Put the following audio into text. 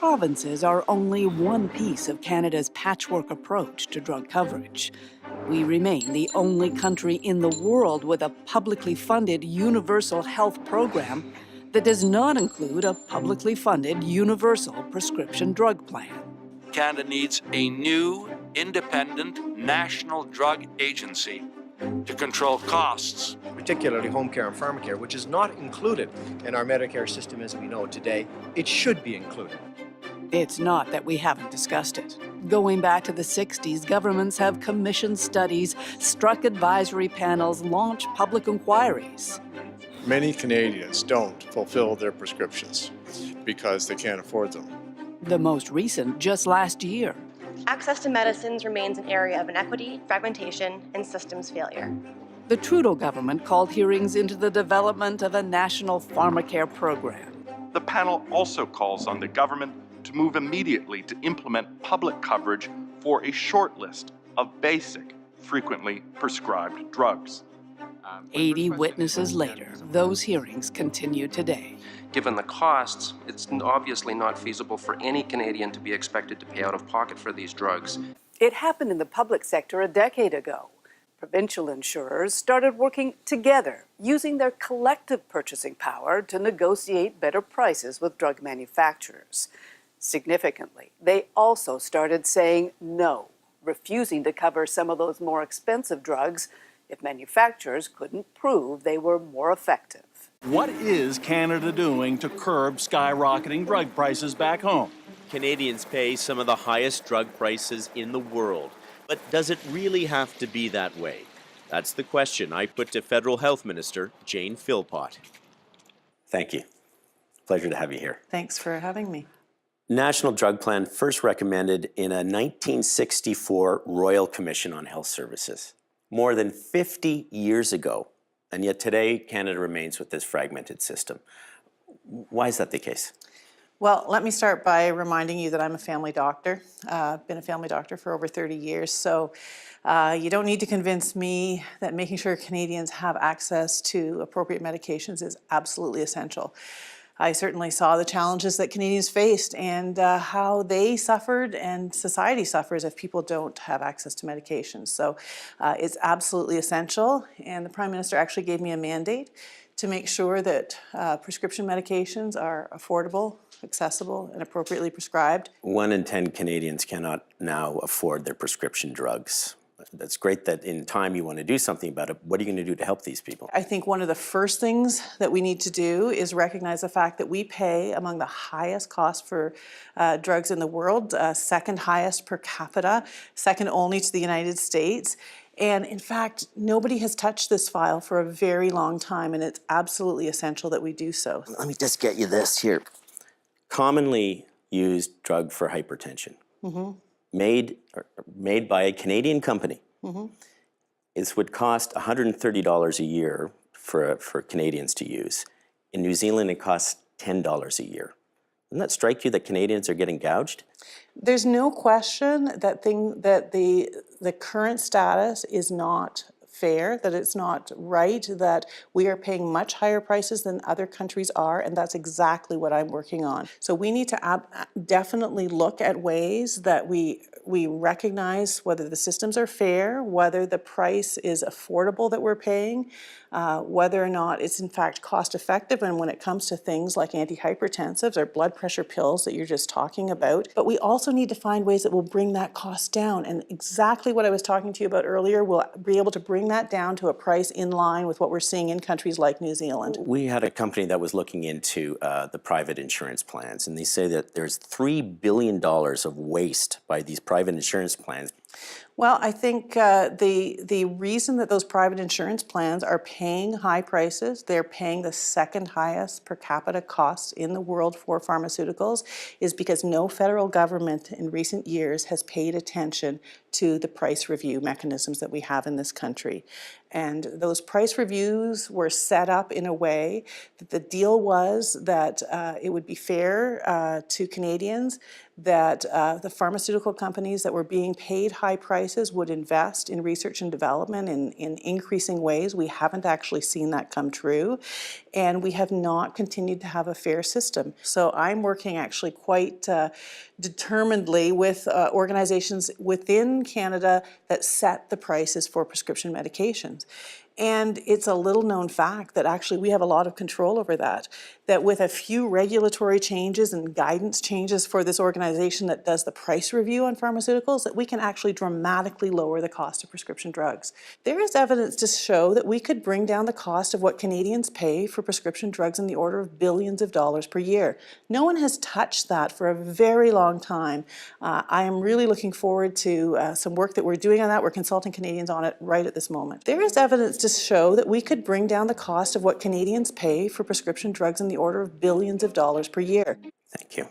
provinces are only one piece of Canada's patchwork approach to drug coverage. We remain the only country in the world with a publicly funded universal health program that does not include a publicly funded universal prescription drug plan. Canada needs a new, independent national drug agency to control costs. Particularly home care and pharmacare, which is not included in our Medicare system as we know it today. It should be included. It's not that we haven't discussed it. Going back to the 60s, governments have commissioned studies, struck advisory panels, launched public inquiries. Many Canadians don't fulfill their prescriptions because they can't afford them. The most recent just last year. Access to medicines remains an area of inequity, fragmentation, and systems failure. The Trudeau government called hearings into the development of a national pharmacare program. The panel also calls on the government to move immediately to implement public coverage for a short list of basic, frequently prescribed drugs. 80 witnesses later, those hearings continue today. Given the costs, it's obviously not feasible for any Canadian to be expected to pay out of pocket for these drugs. It happened in the public sector a decade ago. Provincial insurers started working together, using their collective purchasing power to negotiate better prices with drug manufacturers. Significantly, they also started saying no, refusing to cover some of those more expensive drugs if manufacturers couldn't prove they were more effective. What is Canada doing to curb skyrocketing drug prices back home? Canadians pay some of the highest drug prices in the world. But does it really have to be that way? That's the question I put to Federal Health Minister Jane Philpott. Thank you. Pleasure to have you here. Thanks for having me. National Drug Plan first recommended in a 1964 Royal Commission on Health Services, more than 50 years ago. And yet today, Canada remains with this fragmented system. Why is that the case? Well, let me start by reminding you that I'm a family doctor. I've been a family doctor for over 30 years, so you don't need to convince me that making sure Canadians have access to appropriate medications is absolutely essential. I certainly saw the challenges that Canadians faced and how they suffered and society suffers if people don't have access to medications. So it's absolutely essential, and the Prime Minister actually gave me a mandate to make sure that prescription medications are affordable, accessible, and appropriately prescribed. 1 in 10 Canadians cannot now afford their prescription drugs. That's great that in time you want to do something about it. What are you going to do to help these people? I think one of the first things that we need to do is recognize the fact that we pay among the highest costs for drugs in the world, second highest per capita, second only to the United States. And in fact, nobody has touched this file for a very long time, and it's absolutely essential that we do so. Let me just get you this here. Commonly used drug for hypertension. Mm-hmm. Made by a Canadian company. Mm-hmm. It would cost $130 a year for Canadians to use. In New Zealand, it costs $10 a year. Doesn't that strike you that Canadians are getting gouged? There's no question that the current status is not fair, that it's not right, that we are paying much higher prices than other countries are, and that's exactly what I'm working on. So we need to definitely look at ways that we recognize whether the systems are fair, whether the price is affordable that we're paying, whether or not it's in fact cost effective, and when it comes to things like antihypertensives or blood pressure pills that you're just talking about. But we also need to find ways that will bring that cost down, and exactly what I was talking to you about earlier, we'll be able to bring that down to a price in line with what we're seeing in countries like New Zealand. We had a company that was looking into the private insurance plans, and they say that there's $3 billion of waste by these private insurance plans. Well, I think the reason that those private insurance plans are paying high prices, they're paying the second highest per capita costs in the world for pharmaceuticals, is because no federal government in recent years has paid attention to the price review mechanisms that we have in this country. And those price reviews were set up in a way that the deal was that it would be fair to Canadians, that the pharmaceutical companies that were being paid high prices would invest in research and development in increasing ways. We haven't actually seen that come true, and we have not continued to have a fair system. So I'm working actually quite determinedly with organizations within Canada that set the prices for prescription medications. And it's a little known fact that actually we have a lot of control over that with a few regulatory changes and guidance changes for this organization that does the price review on pharmaceuticals, that we can actually dramatically lower the cost of prescription drugs. There is evidence to show that we could bring down the cost of what Canadians pay for prescription drugs in the order of billions of dollars per year. No one has touched that for a very long time. I am really looking forward to some work that we're doing on that. We're consulting Canadians on it right at this moment. There is evidence to show that we could bring down the cost of what Canadians pay for prescription drugs in the order of billions of dollars per year. Thank you.